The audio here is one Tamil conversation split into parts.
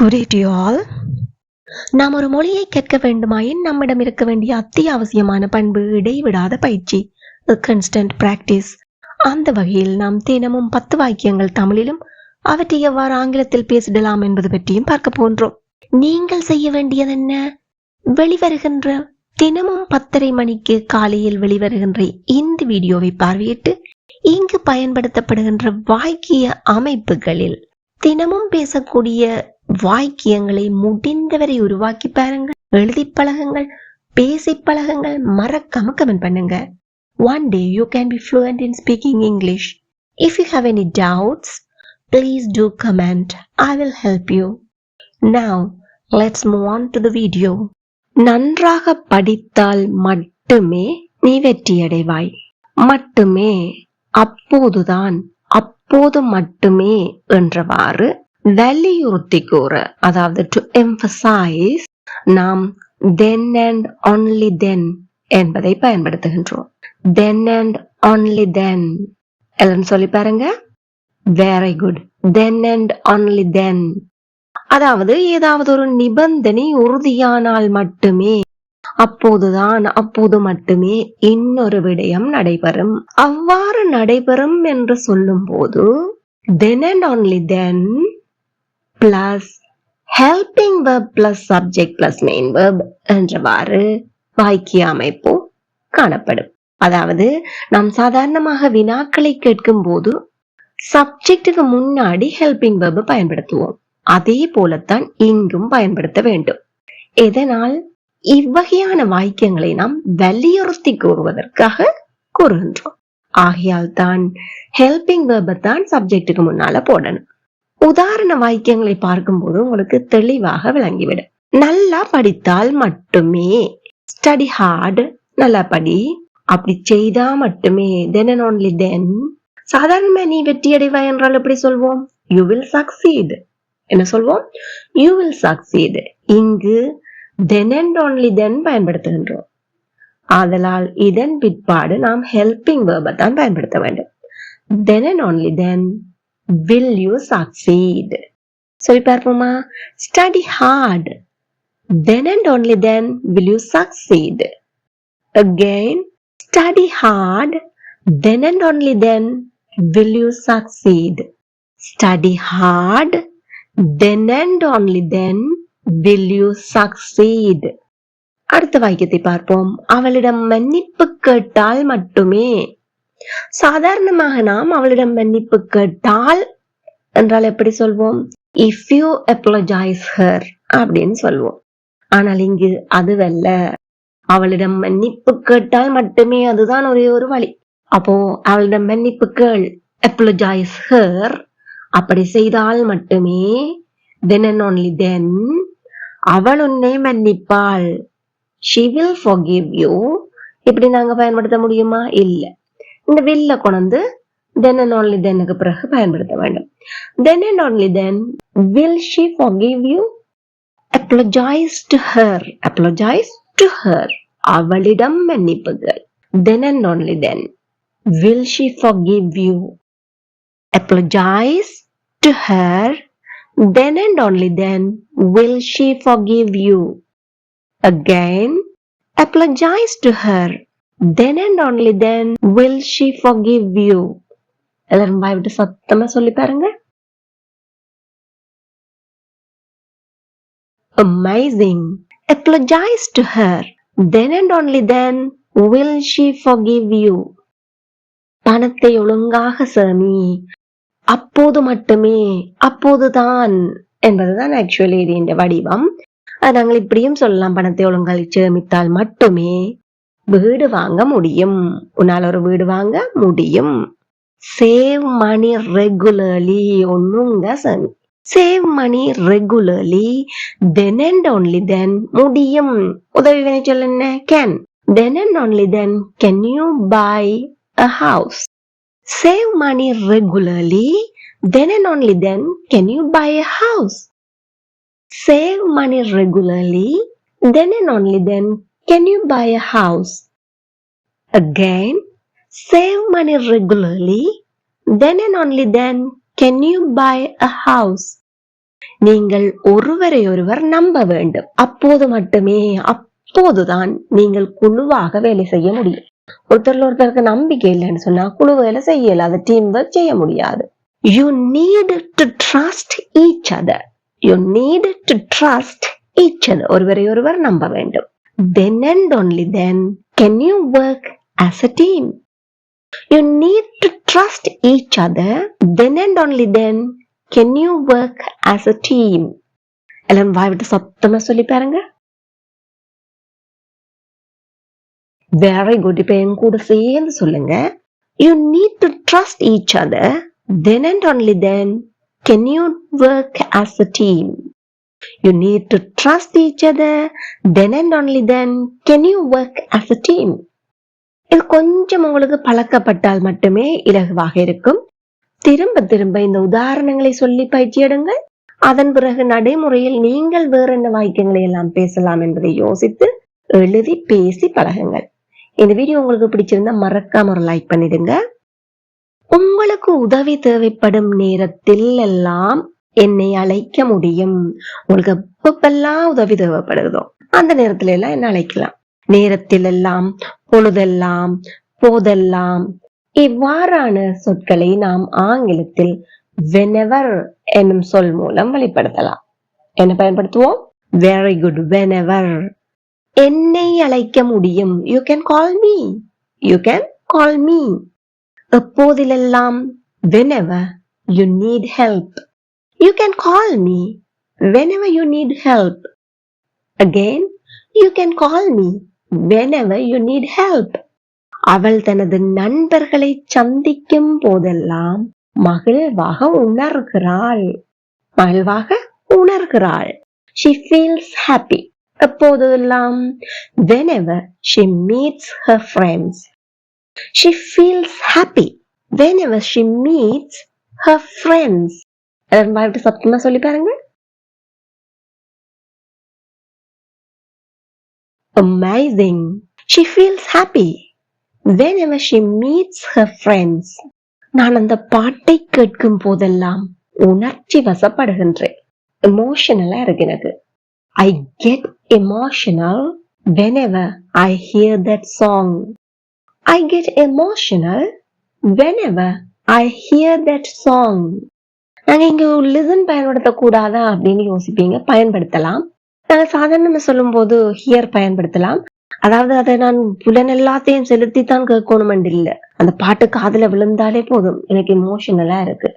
Good day to you all. நாம் ஒரு மொழியை கற்க வேண்டுமாயின் நம்மிடம் இருக்க வேண்டிய அத்தியாவசியமான பண்பு இடைவிடாத பயிற்சி, கன்ஸ்டன்ட் பிராக்டிஸ். அந்த வகையில் நாம் தினமும் 10 வாக்கியங்கள் தமிழிலும் அவற்றை எவ்வாறு ஆங்கிலத்தில் பேசிடலாம் என்பது பற்றியும் பார்க்க போன்றோம். நீங்கள் செய்ய வேண்டியது என்ன? வெளிவருகின்ற தினமும் 10:30 மணிக்கு காலையில் வெளிவருகின்ற இந்த வீடியோவை பார்வையிட்டு இங்கு பயன்படுத்தப்படுகின்ற வாக்கிய அமைப்புகளில் தினமும் பேசக்கூடிய வாக்கியங்களை முடிந்தவரை உருவாக்கி பாருங்கள், எழுதி பழகுங்கள், பேசி பழகுங்கள், மறக்காம கமெண்ட் பண்ணுங்க. One day you can be fluent in speaking English. If you have any doubts, please do comment. I will help you. Now, let's move on to the video. நன்றாக படித்தால் மட்டுமே நீ வெற்றியடைவாய். மட்டுமே, அப்போதுதான், அப்போது மட்டுமே என்றவாறு வலியுறுத்தி கூற, அதாவது டு எம்பசைஸ், நாம் then and only then என்பதை பயன்படுத்துகின்றோம். then and only then எல்லாம் சொல்லி பாருங்க. Very good. then and only then, அதாவது ஏதாவது ஒரு நிபந்தனை உறுதியானால் மட்டுமே, அப்போதுதான், அப்போது மட்டுமே இன்னொரு விடயம் நடைபெறும். அவ்வாறு நடைபெறும் என்று சொல்லும் போது then and only then plus helping verb plus subject plus main verb என்றவாறு வாக்கிய அமைப்பு காணப்படும். அதாவது நாம் சாதாரணமாக வினாக்களை கேட்கும் போது சப்ஜெக்டுக்கு முன்னாடி ஹெல்பிங் verb பயன்படுத்துவோம். அதே போலத்தான் இங்கும் பயன்படுத்த வேண்டும். இதனால் இவ்வகையான வாக்கியங்களை நாம் வலியுறுத்தி கூறுவதற்காக கூறுகின்றோம். ஆகையால் தான் ஹெல்பிங் verb தான் சப்ஜெக்டுக்கு முன்னால போடணும். உதாரண வாக்கியங்களை பார்க்கும்போது உங்களுக்கு தெளிவாக விளங்கிவிடும். நல்லா படித்தால் மட்டுமே, ஸ்டடி ஹார்ட், நல்லா படி, அப்படி செய்தா மட்டுமே, then and only then. சாதாரணமா நீ வெற்றி அடைவாய் என்றால் எப்படி சொல்வோம்? You will succeed. என்ன சொல்வோம்? You will succeed. இங்கு then and only then பயன்படுத்துகின்றோம். ஆதலால் இதன் பிற்பாடு நாம் helping verb தான் பயன்படுத்த வேண்டும். then and only then will you succeed. சொல்லி பார்ப்போமா? Study hard. then and only then will you succeed. Again, study hard. then and only then will you succeed. Study hard. then and only then will you succeed. அடுத்த வாக்கியத்தை பார்ப்போம். அவளிடம் மன்னிப்பு கேட்டால் மட்டுமே. சாதாரணமாக நாம் அவளிடம் மன்னிப்பு கேட்டால் என்றால் எப்படி சொல்வோம்? If you apologize her அப்படின்னு சொல்வோம். ஆனால் இங்கு அதுவல்ல. அவளிடம் மன்னிப்பு கேட்டால் மட்டுமே, அதுதான் ஒரே ஒரு வழி. அப்போ அவளிடம் மன்னிப்பு கேள், apologize her. அப்படி செய்தால் மட்டுமே, then and only then அவள் உன்னை மன்னிப்பாள். She will forgive you. இப்படி நாங்க பயன்படுத்த முடியுமா? இல்ல. இந்த வில்ல கொண்டு then and only then க்கு பிறகு பயன்படுத்த வேண்டும். then and only then will she forgive you? Apologize to her. Apologize to her. அவளிடம் மன்னிப்புகள். then and only then will she forgive you? Apologize to her. then and only then will she forgive you. Again, apologize to her. then and only then will she forgive you. எல்லாரும் வாய் விட்டு சத்தமா சொல்லி பாருங்க. Amazing. Apologize to her. then and only then will she forgive you. பணத்தை ஒழுங்காக சேமி, அப்போது மட்டுமே, அப்போதுதான் என்பதுதான் ஆக்சுவலி இந்த வடிவம். நாங்கள் இப்படியும் சொல்லலாம். பணத்தை ஒழுங்காக சேமித்தால் மட்டுமே வீடு வாங்க முடியும். உன்னால் ஒரு வீடு வாங்க முடியும். Save money regularly. ஒண்ணுங்க சேமி. Save money regularly. then and only then முடியும். உதவி வினை சொல் என்ன? can. then and only then can you buy a house. Save money regularly. then and only then can you buy a house. Save money regularly. then and only then can you buy a house. Again, save money regularly. then and only then can you buy a house. நீங்கள் ஒருவரை ஒருவர் நம்ப வேண்டும். அப்போது மட்டுமே, அப்போதுதான் நீங்கள் குழுவாக வேலை செய்ய முடியும். ஒருத்தருக்கு நம்பிக்கை இல்லைன்னு சொன்னா குழு வேலை செய்யல, அது டீம் ஒர்க் செய்ய முடியாது. You need to trust each other. You need to trust each other. ஒருவரை ஒருவர் நம்ப வேண்டும். Then and only then can you work as a team. You need to trust each other. Then and only then can you work as a team. எல்லாம் வாய் விட்டு சத்தமா சொல்லி பாருங்க. Very good. இப்ப என் கூட சேர்ந்து சொல்லுங்க. You need to trust each other. Then and only then can you work as a team. You need to trust each other. Then and only then can you work as a team. இது கொஞ்சம் உங்களுக்கு பழக்கப்பட்டால் மட்டுமே இலகுவாக இருக்கும். திரும்ப திரும்ப இந்த உதாரணங்களை சொல்லி பயிற்சி எடுங்கள். அதன் பிறகு நடைமுறையில் நீங்கள் வேற என்ன வாக்கியங்களை எல்லாம் பேசலாம் என்பதை யோசித்து எழுதி பேசி பழகுங்கள். இந்த வீடியோ உங்களுக்கு பிடிச்சிருந்தா மறக்காம ஒரு லைக் பண்ணிடுங்க. உங்களுக்கு உதவி தேவைப்படும் நேரத்தில் எல்லாம் என்னை அழைக்க முடியும். உங்களுக்கு எப்பெல்லாம் உதவி தேவைப்படுதோ அந்த நேரத்துல எல்லாம் என்ன அழைக்கலாம். நேரத்தில் எல்லாம், பொழுதெல்லாம், போதெல்லாம் இவ்வாறான சொற்களை நாம் ஆங்கிலத்தில் whenever என்னும் சொல் மூலம் வெளிப்படுத்தலாம். என்ன பயன்படுத்துவோம்? Very good. Whenever. என்னை அழைக்க முடியும். You can call me. You can call me. எப்போதிலெல்லாம், whenever you need help. You can call me whenever you need help. Again, you can call me whenever you need help. அவள் தனது நண்பர்களை சந்திக்கும் போதெல்லாம் மகிழ்வாக உணர்கிறாள். மகிழ்வாக உணர்கிறாள். She feels happy. எப்போதெல்லாம், whenever she meets her friends. She feels happy whenever she meets her friends. சத்தமா சொல்லி பாருங்க. Amazing. She feels happy whenever she meets her friends. நான் அந்த பாட்டை கேட்கும் போதெல்லாம் உணர்ச்சி வசப்படுகின்றேன். எமோஷனலா இருக்கு எனக்கு. I get emotional whenever I hear that song. I get emotional whenever I hear that song. நாங்க இங்க லிசன் பயன்படுத்த கூடாதா அப்படின்னு யோசிப்பீங்க. பயன்படுத்தலாம். நாங்க சாதாரணமா சொல்லும் போது ஹியர் பயன்படுத்தலாம். அதாவது அதை நான் புலன் எல்லாத்தையும் செலுத்தித்தான் கேட்கணும் இல்ல. அந்த பாட்டு காதுல விழுந்தாலே போதும், எனக்கு எமோஷனலா இருக்கு.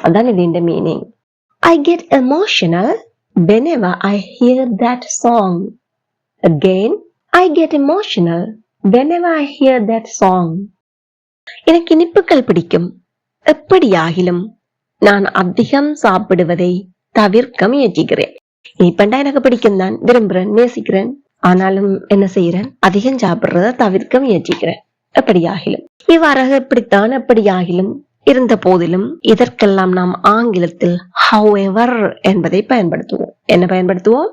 அதான் இது இந்த meaning. I get emotional whenever I hear that song. Again, I get emotional whenever I hear that song. எனக்கு இனிப்புகள் பிடிக்கும். எப்படியாகிலும் நான் அதிகம் சாப்பிடுவதை தவிர்க்க முயற்சிக்கிறேன். இனிப்பண்டா எனக்கு பிடிக்கும் தான், விரும்புறேன், நேசிக்கிறேன். ஆனாலும் என்ன செய்யறேன்? அதிகம் சாப்பிடுறத தவிர்க்க முயற்சிக்கிறேன். எப்படியாகிலும் இவ்வாறாக எப்படித்தான் எப்படியாகிலும் இருந்த போதிலும் இதற்கெல்லாம் நாம் ஆங்கிலத்தில் however என்பதை பயன்படுத்துவோம். என்ன பயன்படுத்துவோம்?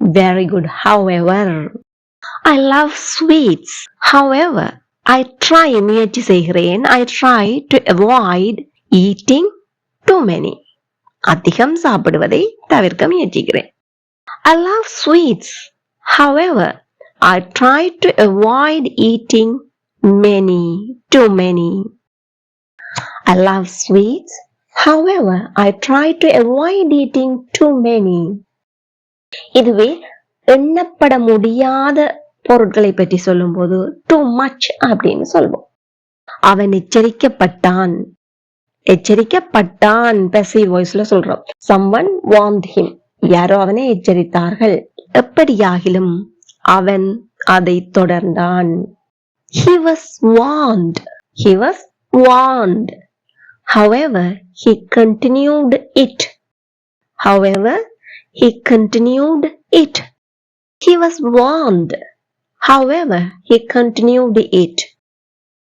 Very good. However. I love sweets. However, I try முயற்சி செய்கிறேன். I try to avoid eating too many. அதிகம் சாப்பிடுவதை தவிர்க்க முயற்சிக்கிறேன். I love sweets. However, I try to avoid eating too many. I love sweets. However, I try to avoid eating too many. இதுவே எண்ணப்பட முடியாத பொருட்களை பற்றி சொல்லும் போது too much அப்படின்னு சொல்வோம். அவன் எச்சரிக்கப்பட்டான். எச்சரிக்கப்பட்டான் passive voiceல சொல்றோம். Someone warned him. யாரோ அவனை எச்சரித்தார்கள். எப்படியாகிலும் அவன் அதை தொடர்ந்தான். He was warned. He was warned. However, he continued it. However, he continued it. He was warned. However, he continued it.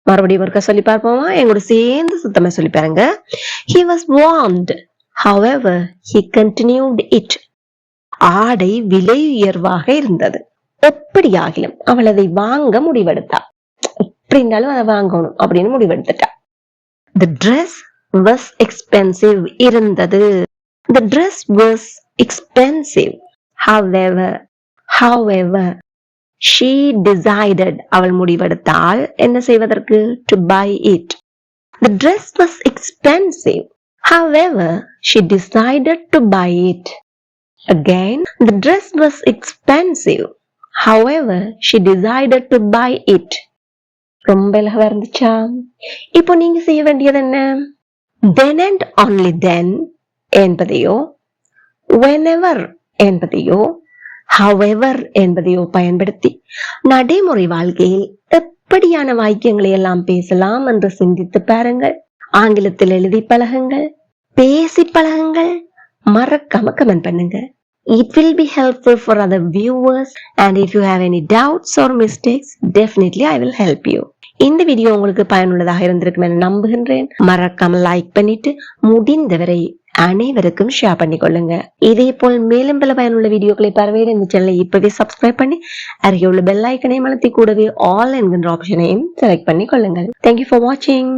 மறுபடியும் ஒருக்கா சொல்லி பார்ப்போமா? எங்களோட சேர்ந்து சுத்தமா சொல்லி பாருங்க. He was warned. However, he continued it. ஆடை விலை உயர்வாக இருந்தது. எப்படியாகிலும் அவள் அதை வாங்க முடிவெடுத்தா. எப்படி இருந்தாலும் அதை வாங்கணும் அப்படின்னு முடிவெடுத்துட்டா. The dress was expensive. இருந்தது. The dress was expensive. However, she decided, அவள் முடிவெடுத்தாள் என்ன செய்வதற்கு, to buy it. The dress was expensive. However, she decided to buy it. Again, the dress was expensive. However, she decided to buy it. ரொம்ப அழகா இருந்துச்சா? இப்போ நீங்க செய்ய வேண்டியது என்ன? Then and only then என்பதையோ, whenever என்பதையோ, however என்பதையோ பயன்படுத்தி நடைமுறை வாழ்க்கையில் எப்படியான வாக்கியங்களை எல்லாம் பேசலாம் என்று சிந்தித்து பாருங்கள். ஆங்கிலத்தில் எழுதி பழகுங்கள், பேசி பழகுங்கள், மறக்காம கமெண்ட் பண்ணுங்க. It will be helpful for other viewers, and if you have any doubts or mistakes, definitely I will help you. இந்த வீடியோ உங்களுக்கு பயனுள்ளதாக இருந்திருக்கும் என நம்புகின்றேன். மறக்காம லைக் பண்ணிட்டு முடிந்தவரை அனைவருக்கும் ஷேர் பண்ணிக்கொள்ளுங்க. இதே போல் மேலும் பல பயனுள்ள வீடியோக்களை பார்வையிட இந்த சேனலை இப்பவே சப்ஸ்கிரைப் பண்ணி அருகே உள்ள பெல் ஐக்கனை அழுத்தி கூடவே ஆல் என்கின்ற ஆப்ஷனையும் செலக்ட் பண்ணி கொள்ளுங்கள். Thank you for watching.